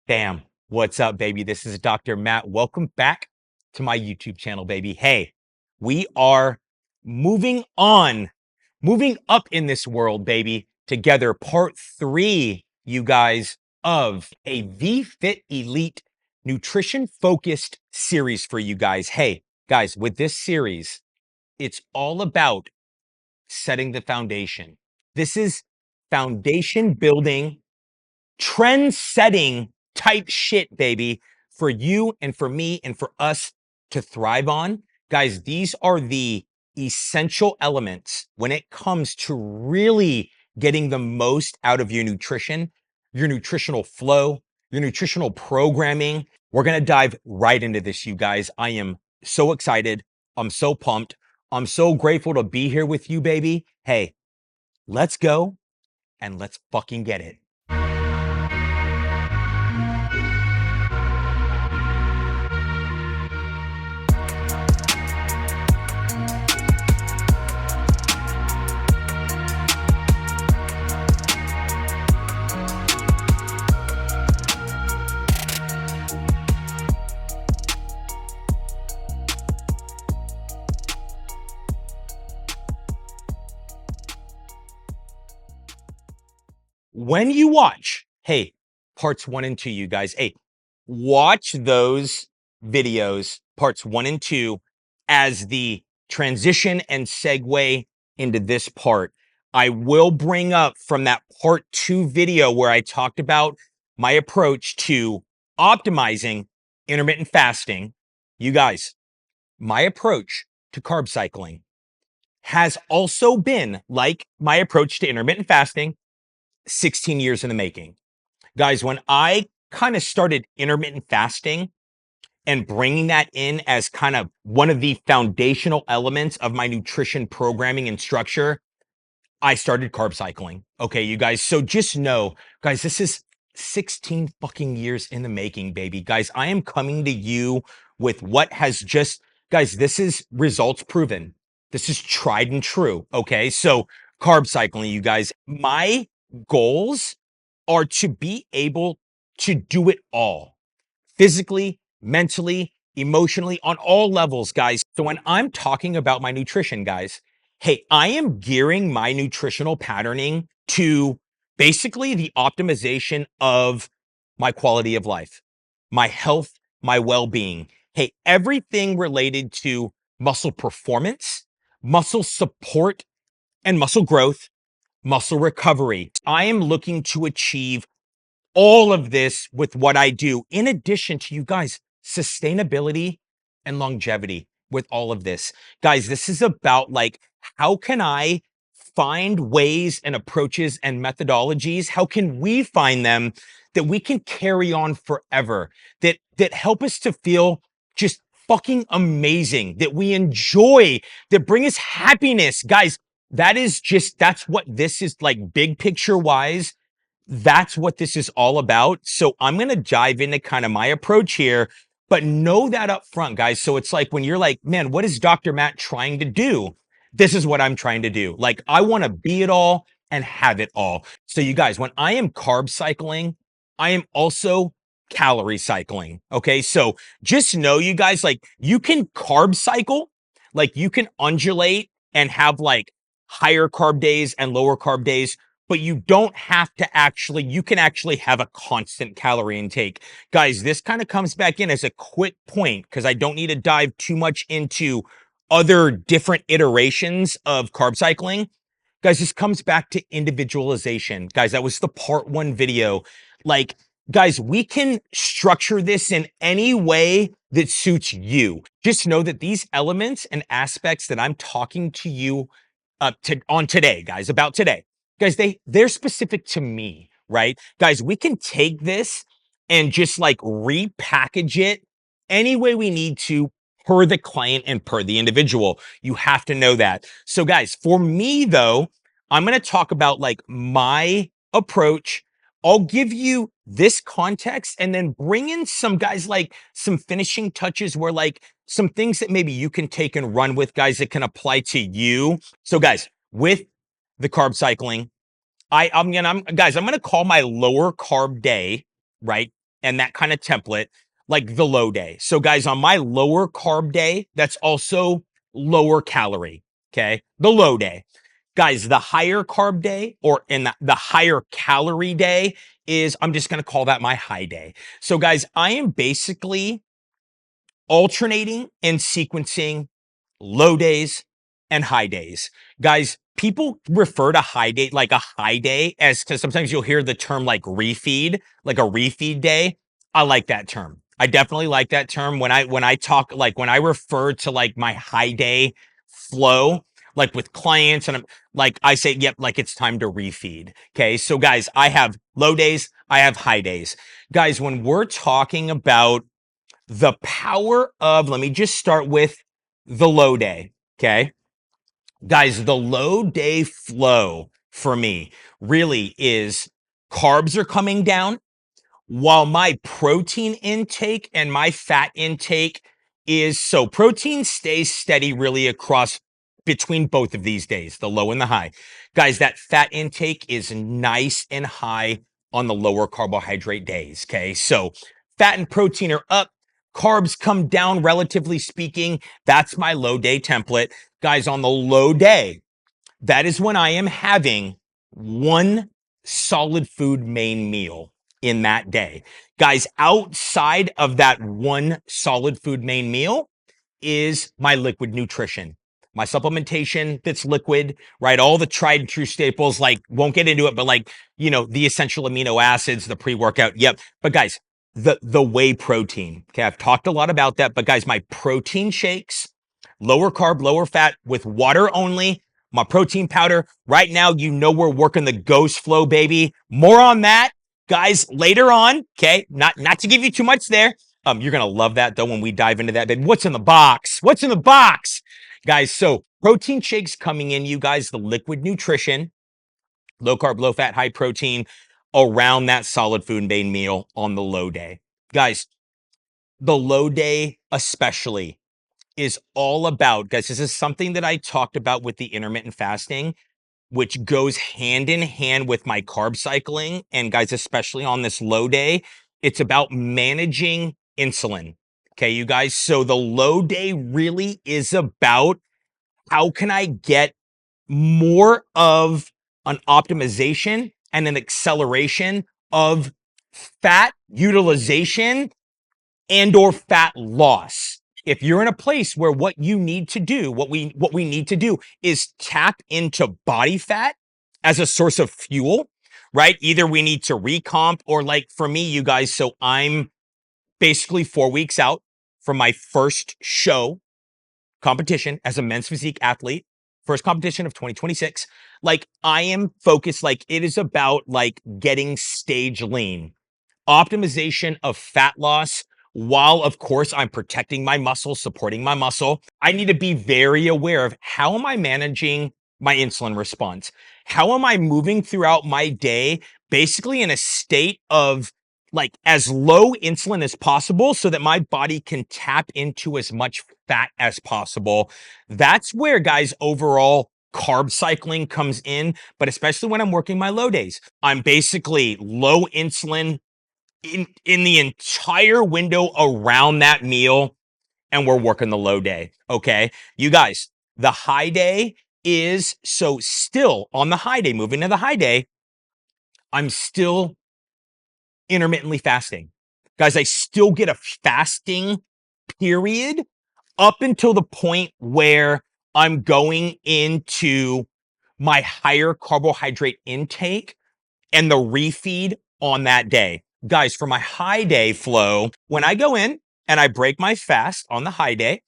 Bam. What's up, baby? This is Dr. Matt. Welcome back to my YouTube channel, baby. Hey, we are moving on, moving up in this world, baby, together. Part 3, you guys, of a VFit Elite nutrition-focused series for you guys. Hey, guys, with this series, it's all about setting the foundation. This is foundation building, trend setting type shit, baby, for you and for me and for us to thrive on. Guys, these are the essential elements when it comes to really getting the most out of your nutrition, your nutritional flow, your nutritional programming. We're going to dive right into this, you guys. I am so excited. I'm so pumped. I'm so grateful to be here with you, baby. Hey, let's go and let's fucking get it. When you watch, hey, parts 1 and 2, you guys, hey, watch those videos, parts 1 and 2, as the transition and segue into this part. I will bring up from that part 2 video where I talked about my approach to optimizing intermittent fasting. You guys, my approach to carb cycling has also been like my approach to intermittent fasting, 16 years in the making. Guys, when I kind of started intermittent fasting and bringing that in as kind of one of the foundational elements of my nutrition programming and structure, I started carb cycling. Okay, you guys. So just know, guys, this is 16 fucking years in the making, baby. Guys, I am coming to you with what has just, guys, this is results proven. This is tried and true. Okay, so carb cycling, you guys. My goals are to be able to do it all physically, mentally, emotionally, on all levels, guys. So when I'm talking about my nutrition, guys, hey, I am gearing my nutritional patterning to basically the optimization of my quality of life, my health, my well-being. Hey, everything related to muscle performance, muscle support, and muscle growth, muscle recovery. I am looking to achieve all of this with what I do, in addition to, you guys, sustainability and longevity with all of this. Guys, this is about like, how can I find ways and approaches and methodologies? How can we find them that we can carry on forever, that help us to feel just fucking amazing, that we enjoy, that bring us happiness? Guys, that's what this is like, big picture wise. That's what this is all about. So I'm going to dive into kind of my approach here, but know that up front, guys. So it's like when you're like, man, what is Dr. Matt trying to do? This is what I'm trying to do. Like, I want to be it all and have it all. So you guys, when I am carb cycling, I am also calorie cycling. Okay. So just know, you guys, like, you can carb cycle, like you can undulate and have like higher carb days and lower carb days, but you don't have to actually, you can actually have a constant calorie intake. Guys, this kind of comes back in as a quick point because I don't need to dive too much into other different iterations of carb cycling. Guys, this comes back to individualization. Guys, that was the part 1 video. Like, guys, we can structure this in any way that suits you. Just know that these elements and aspects that I'm talking to you on today, guys, about today, guys, they're specific to me, right? Guys, we can take this and just like repackage it any way we need to per the client and per the individual. You have to know that. So guys, for me though, I'm going to talk about like my approach. I'll give you this context and then bring in some, guys, like some finishing touches where like some things that maybe you can take and run with, guys, that can apply to you. So guys, with the carb cycling, I'm gonna call my lower carb day, right? and that kind of template, like the low day. So guys, on my lower carb day, that's also lower calorie. Okay. The low day. Guys, the higher carb day or in the higher calorie day is, I'm just going to call that my high day. So guys, I am basically alternating and sequencing low days and high days. Guys, people refer to high day, like a high day, as because sometimes you'll hear the term like refeed, like a refeed day. I like that term. I definitely like that term when I talk, like when I refer to like my high day flow, like with clients, and I'm like, I say, yep, like it's time to refeed. Okay. So guys, I have low days, I have high days. Guys, when we're talking about the power of, let me just start with the low day. Okay. Guys, the low day flow for me really is carbs are coming down while my protein intake and my fat intake is, so protein stays steady really across between both of these days, the low and the high. Guys, that fat intake is nice and high on the lower carbohydrate days. Okay. So fat and protein are up. Carbs come down, relatively speaking. That's my low day template. Guys, on the low day, that is when I am having one solid food main meal in that day. Guys, outside of that one solid food main meal is my liquid nutrition, my supplementation that's liquid, right? All the tried and true staples, like won't get into it, but like, the essential amino acids, the pre-workout. Yep. But guys, the whey protein. Okay. I've talked a lot about that, but guys, my protein shakes, lower carb, lower fat with water only, my protein powder. Right now, we're working the ghost flow, baby. More on that, guys, later on. Okay. Not to give you too much there. You're gonna love that though when we dive into that. Then what's in the box? What's in the box? Guys, so protein shakes coming in, you guys, the liquid nutrition, low carb, low fat, high protein around that solid food main meal on the low day. Guys, the low day especially is all about, guys, this is something that I talked about with the intermittent fasting, which goes hand in hand with my carb cycling. And guys, especially on this low day, it's about managing insulin. Okay, you guys. So the low day really is about how can I get more of an optimization and an acceleration of fat utilization and or fat loss. If you're in a place where what you need to do, what we need to do is tap into body fat as a source of fuel, right? Either we need to recomp or, like for me, you guys, so I'm basically 4 weeks out from my first show competition as a men's physique athlete, first competition of 2026. Like I am focused, like it is about like getting stage lean, optimization of fat loss, while of course I'm protecting my muscle, supporting my muscle. I need to be very aware of how am I managing my insulin response? How am I moving throughout my day, basically in a state of like as low insulin as possible so that my body can tap into as much fat as possible. That's where, guys, overall carb cycling comes in, but especially when I'm working my low days. I'm basically low insulin in the entire window around that meal, and we're working the low day. Okay, you guys, the high day is, so still on the high day, moving to the high day, I'm still intermittently fasting. Guys, I still get a fasting period up until the point where I'm going into my higher carbohydrate intake and the refeed on that day. Guys, for my high day flow, when I go in and I break my fast on the high day,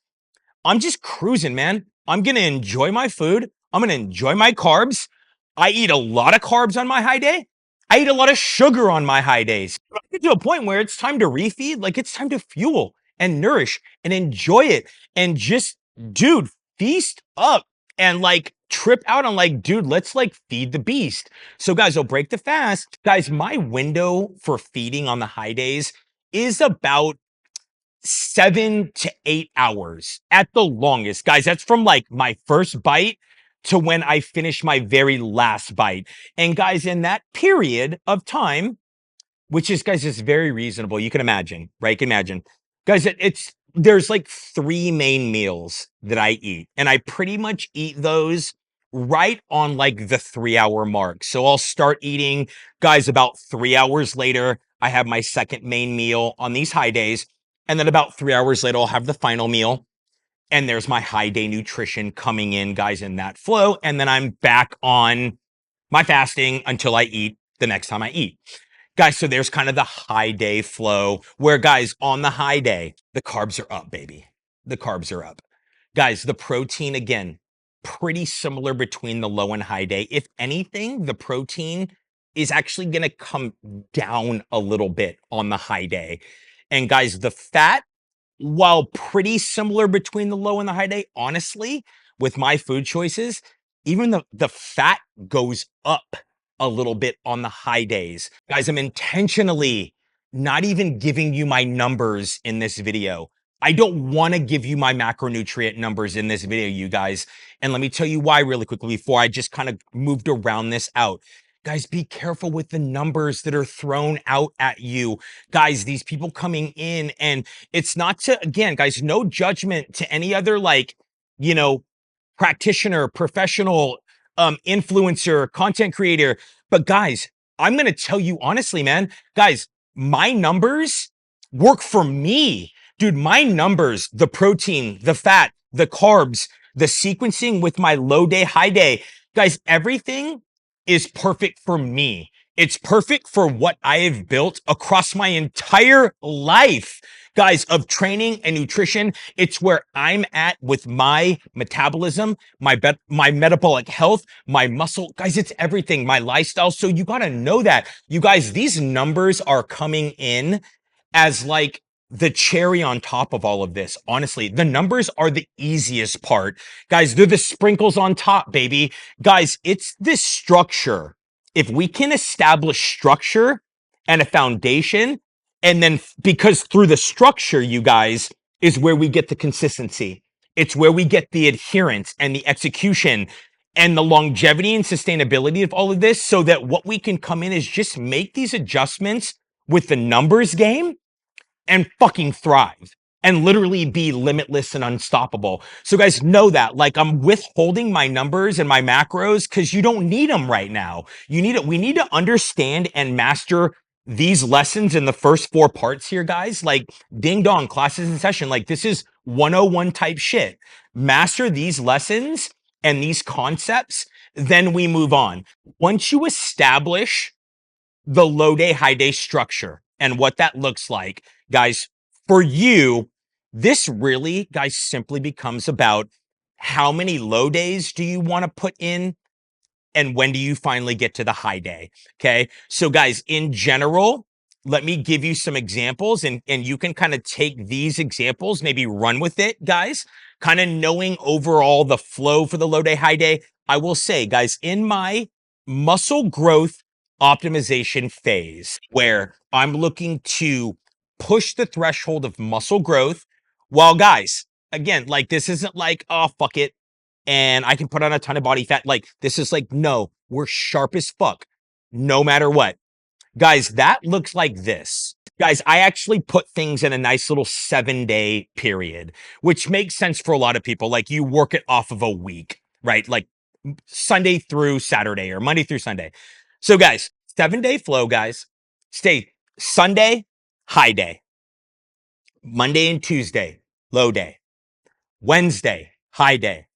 I'm just cruising, man. I'm going to enjoy my food. I'm going to enjoy my carbs. I eat a lot of carbs on my high day. I eat a lot of sugar on my high days. I get to a point where it's time to refeed, like it's time to fuel and nourish and enjoy it and just, dude, feast up and like trip out on like, dude, let's like feed the beast. So guys, I'll break the fast. Guys, my window for feeding on the high days is about 7 to 8 hours at the longest. Guys, that's from like my first bite to when I finish my very last bite. And guys, in that period of time, which is, guys, is very reasonable. You can imagine, right? You can imagine, guys. There's like three main meals that I eat, and I pretty much eat those right on like the 3 hour mark. So I'll start eating, guys, about 3 hours later. I have my second main meal on these high days, and then about 3 hours later, I'll have the final meal. And there's my high day nutrition coming in, guys, in that flow. And then I'm back on my fasting until I eat the next time I eat. Guys, so there's kind of the high day flow where, guys, on the high day, the carbs are up, baby. The carbs are up. Guys, the protein, again, pretty similar between the low and high day. If anything, the protein is actually going to come down a little bit on the high day. And guys, the fat, while pretty similar between the low and the high day, honestly, with my food choices, even the fat goes up a little bit on the high days. Guys, I'm intentionally not even giving you my numbers in this video. I don't want to give you my macronutrient numbers in this video, you guys. And let me tell you why really quickly before I just kind of moved around this out. Guys, be careful with the numbers that are thrown out at you. Guys, these people coming in, and it's not to, again, guys, no judgment to any other, like, you know, practitioner, professional, influencer, content creator. But guys, I'm going to tell you honestly, man, guys, my numbers work for me. Dude, my numbers, the protein, the fat, the carbs, the sequencing with my low day, high day, guys, everything is perfect for me. It's perfect for what I have built across my entire life, guys, of training and nutrition. It's where I'm at with my metabolism, my metabolic health, my muscle. Guys, it's everything, my lifestyle. So you got to know that. You guys, these numbers are coming in as like the cherry on top of all of this. Honestly, the numbers are the easiest part. Guys, they're the sprinkles on top, baby. Guys, it's this structure. If we can establish structure and a foundation, and then because through the structure, you guys, is where we get the consistency. It's where we get the adherence and the execution and the longevity and sustainability of all of this, so that what we can come in is just make these adjustments with the numbers game and fucking thrive and literally be limitless and unstoppable. So guys, know that, like, I'm withholding my numbers and my macros because you don't need them right now. You need it. We need to understand and master these lessons in the first 4 parts here, guys. Like, ding dong, classes in session. Like, this is 101 type shit. Master these lessons and these concepts, then we move on. Once you establish the low day, high day structure and what that looks like, guys, for you, this really, guys, simply becomes about how many low days do you want to put in and when do you finally get to the high day? Okay. So guys, in general, let me give you some examples, and you can kind of take these examples, maybe run with it, guys, kind of knowing overall the flow for the low day, high day. I will say, guys, in my muscle growth optimization phase, where I'm looking to push the threshold of muscle growth, while, guys, again, like, this isn't like, oh, fuck it, and I can put on a ton of body fat. Like, this is like, no, we're sharp as fuck, no matter what. Guys, that looks like this. Guys, I actually put things in a nice little 7-day period, which makes sense for a lot of people. Like, you work it off of a week, right? Like Sunday through Saturday or Monday through Sunday. So guys, 7-day flow, guys. Stay Sunday, high day. Monday and Tuesday, low day. Wednesday, high day.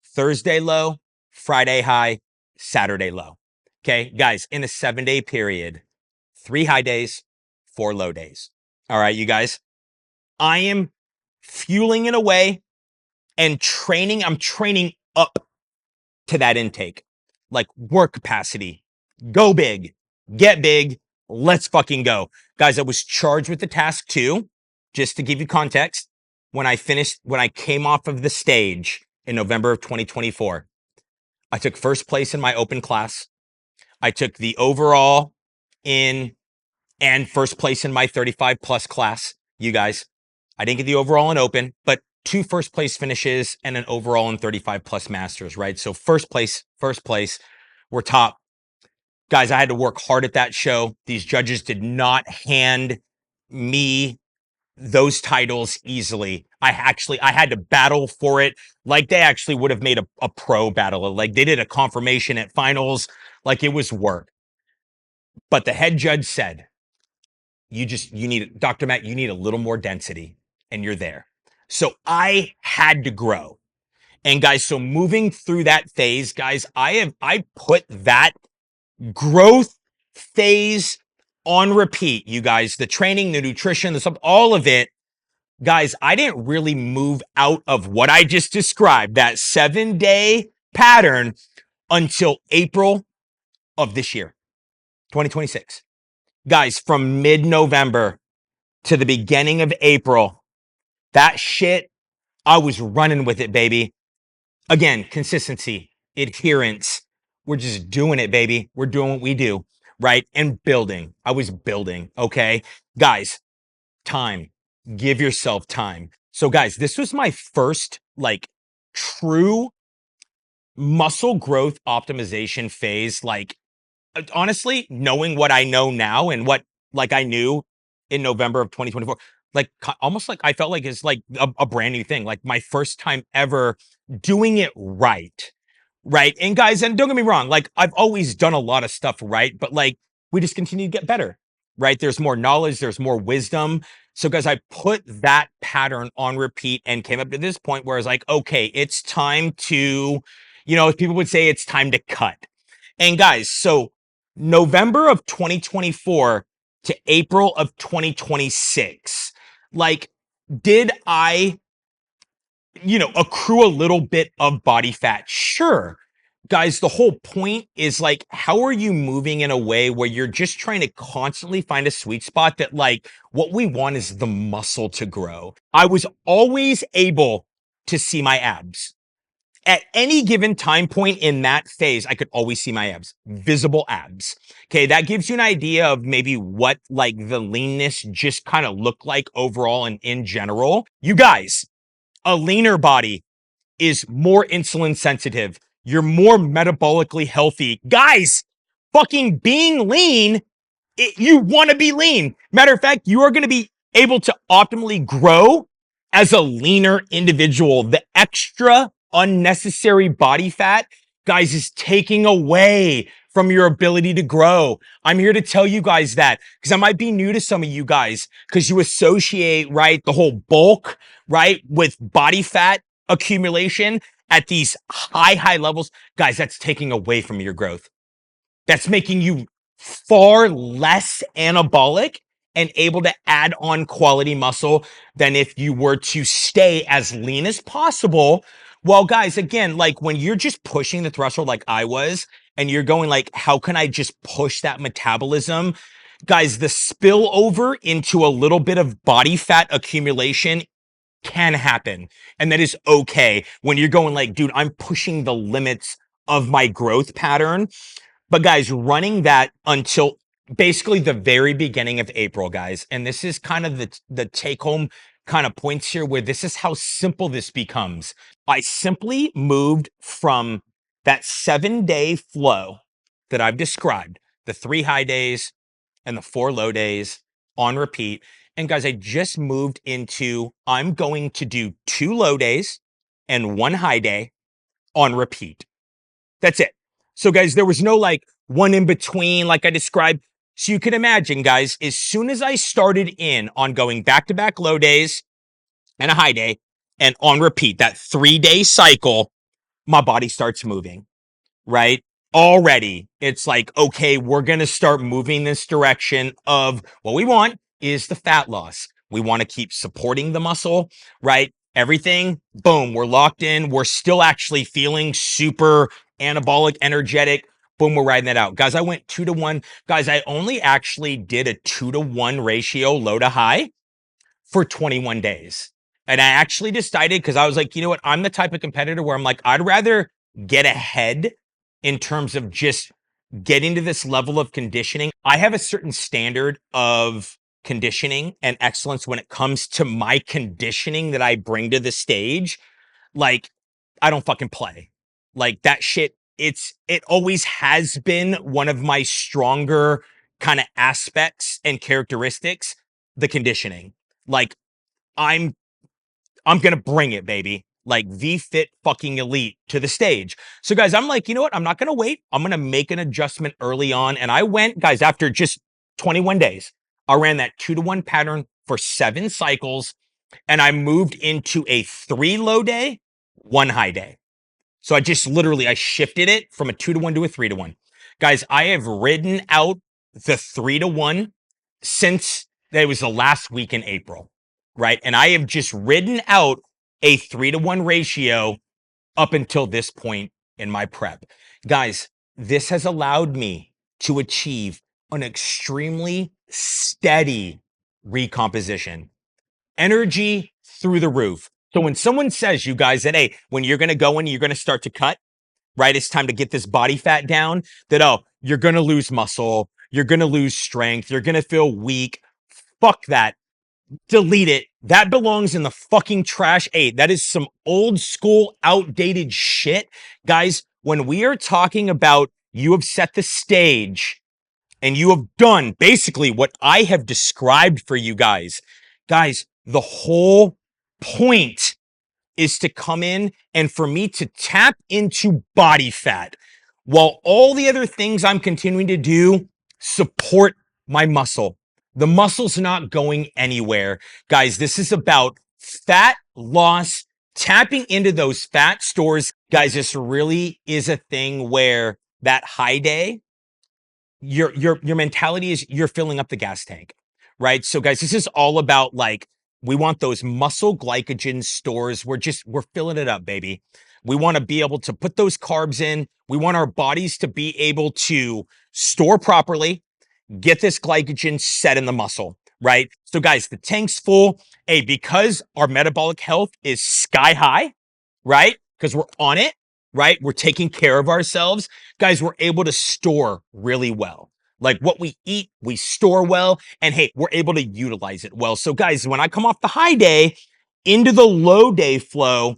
Thursday low, Friday high, Saturday low. Okay, guys, in a 7-day period, 3 high days, 4 low days. All right, you guys, I am fueling it away and training. I'm training up to that intake, like work capacity. Go big, get big. Let's fucking go. Guys, I was charged with the task too, just to give you context. When I came off of the stage in November of 2024, I took first place in my open class. I took the overall in and first place in my 35 plus class. You guys, I didn't get the overall in open, but 2 first place finishes and an overall in 35 plus masters, right? So first place, we're top. Guys, I had to work hard at that show. These judges did not hand me those titles easily. I had to battle for it. Like they actually would have made a pro battle. Like they did a confirmation at finals. Like it was work. But the head judge said, you need, Dr. Matt, you need a little more density, and you're there. So I had to grow. And guys, so moving through that phase, guys, I put that growth phase on repeat, you guys. The training, the nutrition, the stuff, all of it. Guys, I didn't really move out of what I just described, that 7-day pattern, until April of this year, 2026. Guys, from mid-November to the beginning of April, that shit, I was running with it, baby. Again, consistency, adherence. We're just doing it, baby. We're doing what we do, right? And building. I was building, okay? Guys, time. Give yourself time. So, guys, this was my first, like, true muscle growth optimization phase. Like, honestly, knowing what I know now and what, like, I knew in November of 2024, like, almost like I felt like it's like a brand new thing, like my first time ever doing it right. Right. And guys, and don't get me wrong, like I've always done a lot of stuff right, but like we just continue to get better. Right. There's more knowledge, there's more wisdom. So, guys, I put that pattern on repeat and came up to this point where I was like, okay, it's time to, people would say it's time to cut. And guys, so November of 2024 to April of 2026, like, did I, accrue a little bit of body fat? Sure. Guys, the whole point is like, how are you moving in a way where you're just trying to constantly find a sweet spot that, like, what we want is the muscle to grow. I was always able to see my abs. At any given time point in that phase, I could always see my abs, visible abs. Okay, that gives you an idea of maybe what like the leanness just kind of looked like overall and in general. You guys, a leaner body is more insulin sensitive. You're more metabolically healthy. Guys, fucking being lean, you want to be lean. Matter of fact, you are going to be able to optimally grow as a leaner individual. The extra unnecessary body fat, guys, is taking away from your ability to grow. I'm here to tell you guys that because I might be new to some of you guys because you associate, right, the whole bulk, right, with body fat accumulation at these high levels. Guys, that's taking away from your growth. That's making you far less anabolic and able to add on quality muscle than if you were to stay as lean as possible. Well, guys, again, like when you're just pushing the threshold like I was, and you're going like, how can I just push that metabolism? Guys, the spillover into a little bit of body fat accumulation can happen. And that is okay when you're going like, dude, I'm pushing the limits of my growth pattern. But guys, running that until basically the very beginning of April, guys. And this is kind of the take home kind of points here where this is how simple this becomes. I simply moved from that 7-day flow that I've described, the 3 high days and the 4 low days on repeat. And guys, I just moved into, I'm going to do 2 low days and 1 high day on repeat. That's it. So guys, there was no like one in between like I described. So you can imagine, guys, as soon as I started in on going back-to-back low days and a high day and on repeat, that 3-day cycle, my body starts moving, right? Already, it's like, okay, we're going to start moving this direction of what we want is the fat loss. We want to keep supporting the muscle, right? Everything, boom, we're locked in. We're still actually feeling super anabolic, energetic. Boom, we're riding that out. Guys, I went 2-to-1. Guys, I only actually did a 2-to-1 ratio low to high for 21 days. And I actually decided because I was like, you know what? I'm the type of competitor where I'm like, I'd rather get ahead in terms of just getting to this level of conditioning. I have a certain standard of conditioning and excellence when it comes to my conditioning that I bring to the stage. Like, I don't fucking play. Like, that shit it always has been one of my stronger kind of aspects and characteristics, the conditioning. Like I'm I'm gonna bring it, baby. Like V Fit fucking elite to the stage. So, guys, I'm like, you know what? I'm not gonna wait. I'm gonna make an adjustment early on. And I went, guys, after just 21 days, I ran that 2-to-1 pattern for 7 cycles, and I moved into a 3 low day, 1 high day. So I just literally I shifted it from a 2-to-1 to a 3-to-1. Guys, I have ridden out the 3-to-1 since it was the last week in April, right? And I have just ridden out a 3-to-1 ratio up until this point in my prep. Guys, this has allowed me to achieve an extremely steady recomposition, energy through the roof. So when someone says, you guys, that, hey, when you're going to go in, you're going to start to cut, right? It's time to get this body fat down, that, oh, you're going to lose muscle. You're going to lose strength. You're going to feel weak. Fuck that. Delete it. That belongs in the fucking trash. Hey, that is some old school, outdated shit. Guys, when we are talking about you have set the stage and you have done basically what I have described for you guys, the whole point is to come in and for me to tap into body fat while all the other things I'm continuing to do support my muscle. The muscle's not going anywhere. Guys, this is about fat loss, tapping into those fat stores. Guys, this really is a thing where that high day, your mentality is you're filling up the gas tank, right? So guys, this is all about like we want those muscle glycogen stores. We're filling it up, baby. We want to be able to put those carbs in. We want our bodies to be able to store properly, get this glycogen set in the muscle, right? So guys, the tank's full. Hey, because our metabolic health is sky high, right? Because we're on it, right? We're taking care of ourselves. Guys, we're able to store really well. Like what we eat, we store well. And hey, we're able to utilize it well. So guys, when I come off the high day into the low day flow,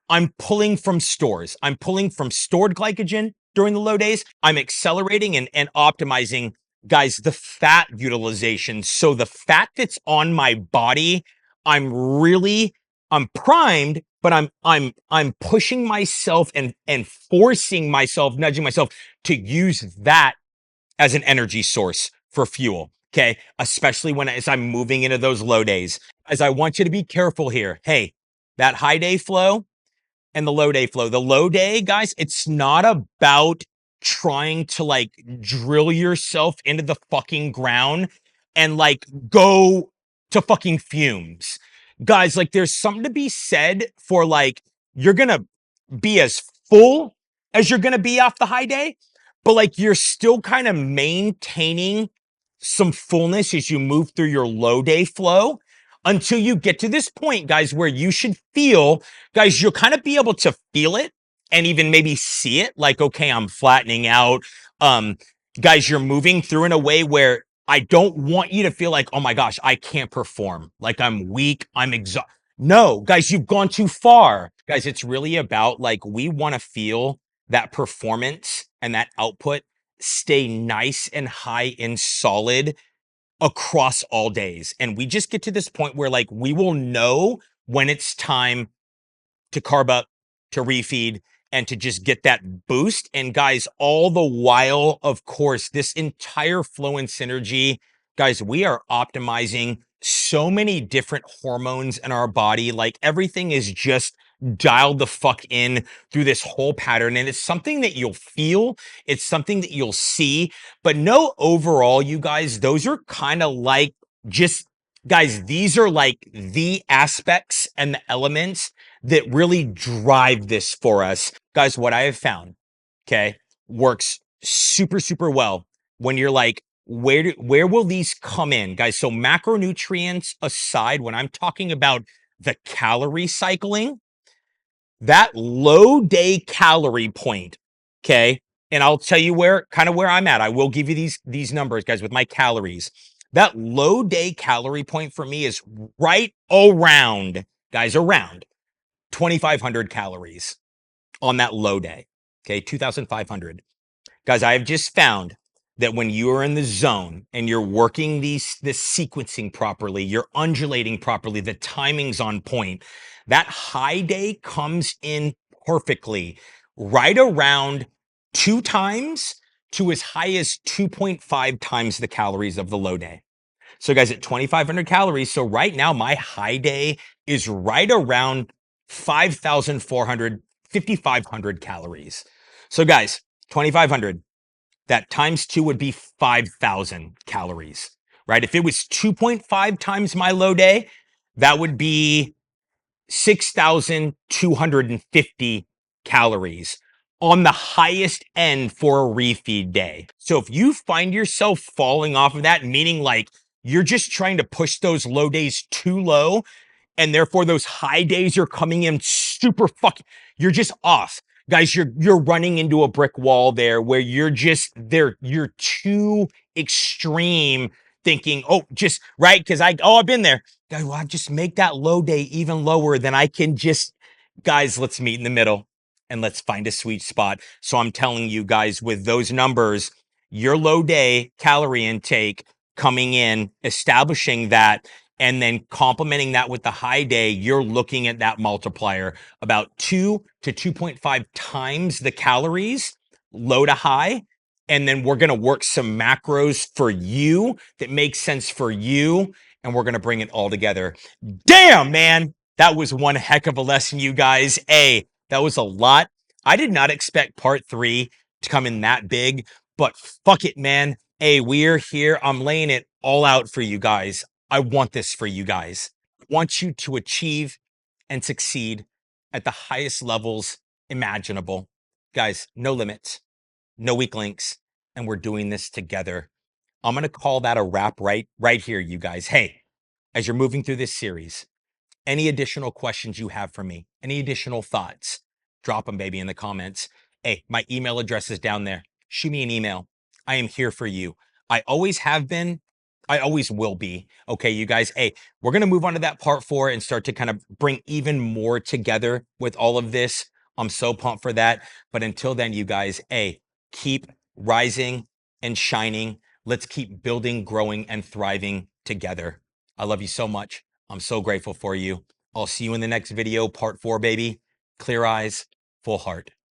I'm pulling from stores. I'm pulling from stored glycogen during the low days. I'm accelerating and optimizing, guys, the fat utilization. So the fat that's on my body, I'm primed, but I'm pushing myself and forcing myself, nudging myself to use that as an energy source for fuel. Okay. Especially as I'm moving into those low days. As I want you to be careful here. Hey, that high day flow and the low day flow. The low day, guys, it's not about trying to like drill yourself into the fucking ground and like go to fucking fumes. Guys, like there's something to be said for like you're going to be as full as you're going to be off the high day, but like you're still kind of maintaining some fullness as you move through your low day flow until you get to this point, guys, where you should feel, guys, you'll kind of be able to feel it and even maybe see it like, okay, I'm flattening out. Guys, you're moving through in a way where I don't want you to feel like, oh my gosh, I can't perform. Like I'm weak, I'm exhausted. No, guys, you've gone too far. Guys, it's really about like, we want to feel that performance and that output stay nice and high and solid across all days. And we just get to this point where like we will know when it's time to carb up, to refeed, and to just get that boost. And guys, all the while, of course, this entire flow and synergy, guys, we are optimizing so many different hormones in our body. Like everything is just dialed the fuck in through this whole pattern. And it's something that you'll feel. It's something that you'll see. But no, overall, you guys, those are kind of like just, guys, these are like the aspects and the elements that really drive this for us. Guys, what I have found, okay, works super, super well when you're like, where will these come in, guys? So macronutrients aside, when I'm talking about the calorie cycling, that low day calorie point, okay, and I'll tell you where I'm at. I will give you these numbers, guys, with my calories. That low day calorie point for me is right around, guys, around 2,500 calories on that low day. Okay, 2,500. Guys, I have just found that when you are in the zone and you're working this sequencing properly, you're undulating properly, the timing's on point, that high day comes in perfectly right around 2 times to as high as 2.5 times the calories of the low day. So guys, at 2,500 calories, so right now my high day is right around 5,400, 5,500 calories. So guys, 2,500, that times 2 would be 5,000 calories, right? If it was 2.5 times my low day, that would be 6,250 calories on the highest end for a refeed day. So if you find yourself falling off of that, meaning like you're just trying to push those low days too low, and therefore those high days are coming in super fucking, you're just off. Guys, you're running into a brick wall there where you're too extreme thinking, oh, just right, because I've been there. Guys, well, I just make that low day even lower, then I can just, guys, let's meet in the middle and let's find a sweet spot. So I'm telling you guys, with those numbers, your low day calorie intake coming in, establishing that, and then complementing that with the high day, you're looking at that multiplier about 2 to 2.5 times the calories, low to high. And then we're going to work some macros for you that make sense for you. And we're going to bring it all together. Damn, man. That was one heck of a lesson, you guys. That was a lot. I did not expect part 3 to come in that big, but fuck it, man. We're here. I'm laying it all out for you guys. I want this for you guys. I want you to achieve and succeed at the highest levels imaginable. Guys, no limits, no weak links, and we're doing this together. I'm going to call that a wrap right here, you guys. Hey, as you're moving through this series, any additional questions you have for me, any additional thoughts, drop them, baby, in the comments. My email address is down there. Shoot me an email. I am here for you. I always have been. I always will be. Okay, you guys. We're going to move on to that part 4 and start to kind of bring even more together with all of this. I'm so pumped for that. But until then, you guys, keep rising and shining. Let's keep building, growing, and thriving together. I love you so much. I'm so grateful for you. I'll see you in the next video, part 4, baby. Clear eyes, full heart.